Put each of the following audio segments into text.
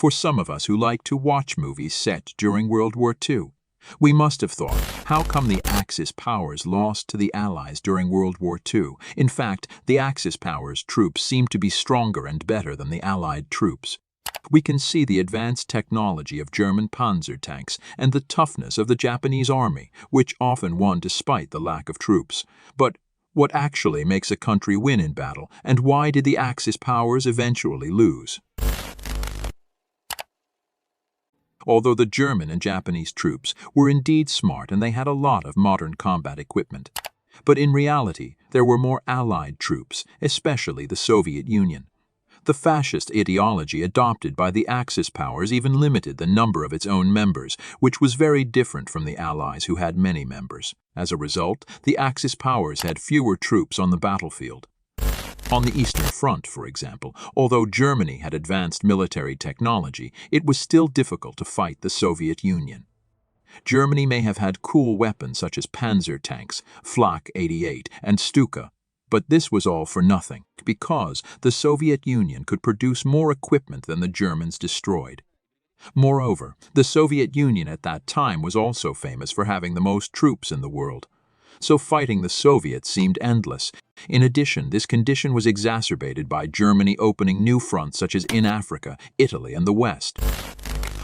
For some of us who like to watch movies set during World War II, we must have thought, how come the Axis powers lost to the Allies during World War II? In fact, the Axis powers' troops seemed to be stronger and better than the Allied troops. We can see the advanced technology of German panzer tanks and the toughness of the Japanese army, which often won despite the lack of troops. But what actually makes a country win in battle, and why did the Axis powers eventually lose? Although the German and Japanese troops were indeed smart and they had a lot of modern combat equipment, but in reality there were more Allied troops, especially the Soviet Union. The fascist ideology adopted by the Axis powers even limited the number of its own members, which was very different from the Allies who had many members. As a result, the Axis powers had fewer troops on the battlefield. On the Eastern Front, for example, although Germany had advanced military technology, it was still difficult to fight the Soviet Union. Germany may have had cool weapons such as panzer tanks, Flak 88, and Stuka, but this was all for nothing, because the Soviet Union could produce more equipment than the Germans destroyed. Moreover, the Soviet Union at that time was also famous for having the most troops in the world. So fighting the Soviets seemed endless. In addition, this condition was exacerbated by Germany opening new fronts such as in Africa, Italy, and the West.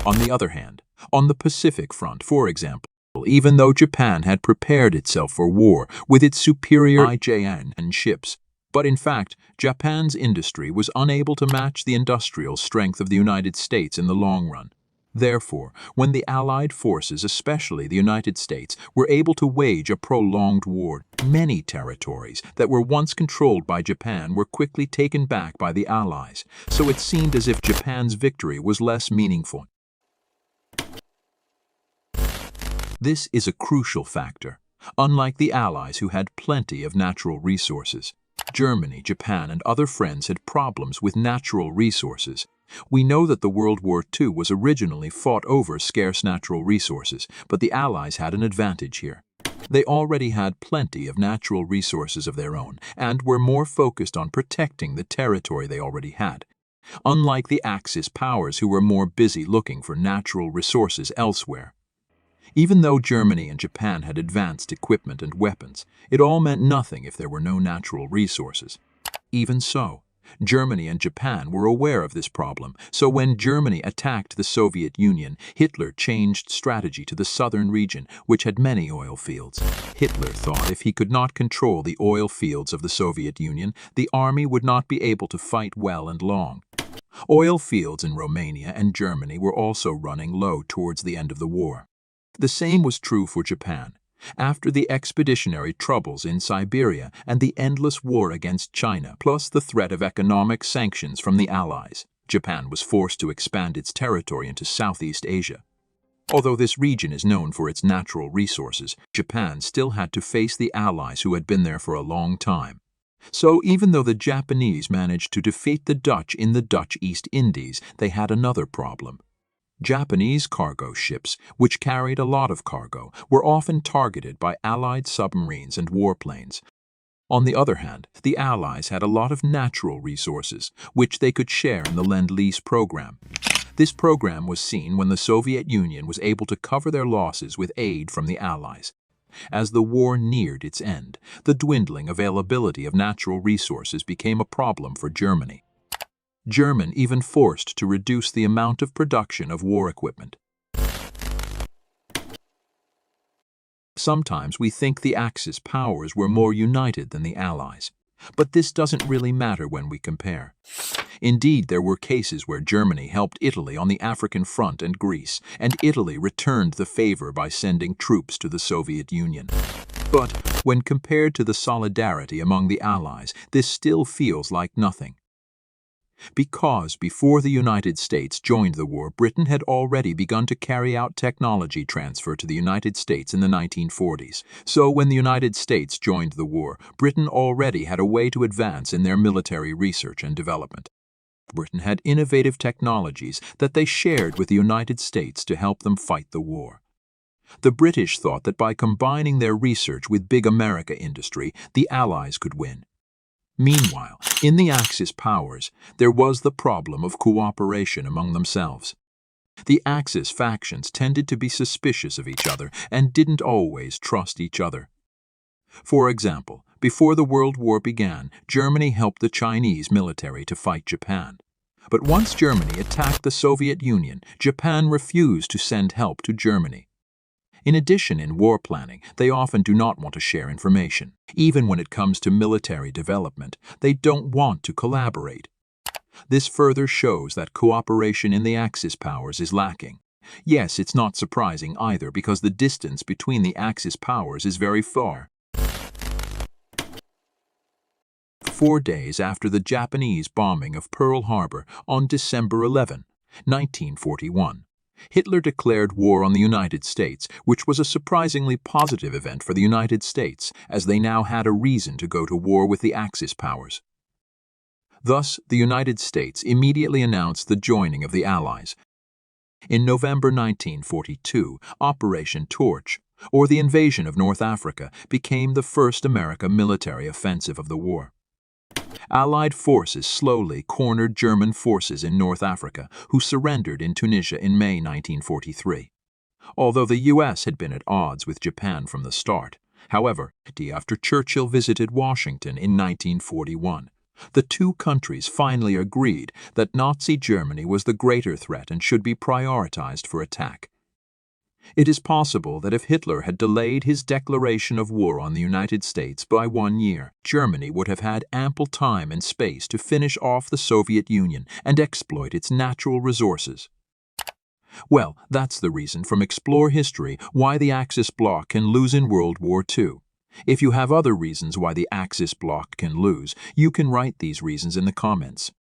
On the other hand, on the Pacific Front, for example, even though Japan had prepared itself for war with its superior IJN and ships, but in fact, Japan's industry was unable to match the industrial strength of the United States in the long run. Therefore, when the Allied forces, especially the United States, were able to wage a prolonged war, many territories that were once controlled by Japan were quickly taken back by the Allies, so it seemed as if Japan's victory was less meaningful. This is a crucial factor. Unlike the Allies who had plenty of natural resources, Germany, Japan, and other friends had problems with natural resources. We know that the World War II was originally fought over scarce natural resources, but the Allies had an advantage here. They already had plenty of natural resources of their own, and were more focused on protecting the territory they already had. Unlike the Axis powers who were more busy looking for natural resources elsewhere. Even though Germany and Japan had advanced equipment and weapons, it all meant nothing if there were no natural resources. Even so, Germany and Japan were aware of this problem, so when Germany attacked the Soviet Union, Hitler changed strategy to the southern region, which had many oil fields. Hitler thought if he could not control the oil fields of the Soviet Union, the army would not be able to fight well and long. Oil fields in Romania and Germany were also running low towards the end of the war. The same was true for Japan. After the expeditionary troubles in Siberia and the endless war against China, plus the threat of economic sanctions from the Allies, Japan was forced to expand its territory into Southeast Asia. Although this region is known for its natural resources, Japan still had to face the Allies who had been there for a long time. So even though the Japanese managed to defeat the Dutch in the Dutch East Indies, they had another problem. Japanese cargo ships, which carried a lot of cargo, were often targeted by Allied submarines and warplanes. On the other hand, the Allies had a lot of natural resources, which they could share in the Lend-Lease program. This program was seen when the Soviet Union was able to cover their losses with aid from the Allies. As the war neared its end, the dwindling availability of natural resources became a problem for Germany. Germany even forced to reduce the amount of production of war equipment. Sometimes we think the Axis powers were more united than the Allies, but this doesn't really matter when we compare. Indeed, there were cases where Germany helped Italy on the African front and Greece, and Italy returned the favor by sending troops to the Soviet Union. But when compared to the solidarity among the Allies, this still feels like nothing. Because before the United States joined the war, Britain had already begun to carry out technology transfer to the United States in the 1940s. So when the United States joined the war, Britain already had a way to advance in their military research and development. Britain had innovative technologies that they shared with the United States to help them fight the war. The British thought that by combining their research with big America industry, the Allies could win. Meanwhile, in the Axis powers, there was the problem of cooperation among themselves. The Axis factions tended to be suspicious of each other and didn't always trust each other. For example, before the World War began, Germany helped the Chinese military to fight Japan. But once Germany attacked the Soviet Union, Japan refused to send help to Germany. In addition, in war planning, they often do not want to share information. Even when it comes to military development, they don't want to collaborate. This further shows that cooperation in the Axis powers is lacking. Yes, it's not surprising either because the distance between the Axis powers is very far. 4 days after the Japanese bombing of Pearl Harbor on December 11, 1941, Hitler declared war on the United States, which was a surprisingly positive event for the United States, as they now had a reason to go to war with the Axis powers. Thus, the United States immediately announced the joining of the Allies. In November 1942, Operation Torch, or the invasion of North Africa, became the first American military offensive of the war. Allied forces slowly cornered German forces in North Africa, who surrendered in Tunisia in May 1943. Although the U.S. had been at odds with Japan from the start, however, after Churchill visited Washington in 1941, the two countries finally agreed that Nazi Germany was the greater threat and should be prioritized for attack. It is possible that if Hitler had delayed his declaration of war on the United States by 1 year, Germany would have had ample time and space to finish off the Soviet Union and exploit its natural resources. Well, that's the reason from Explore History why the Axis bloc can lose in World War II. If you have other reasons why the Axis bloc can lose, you can write these reasons in the comments.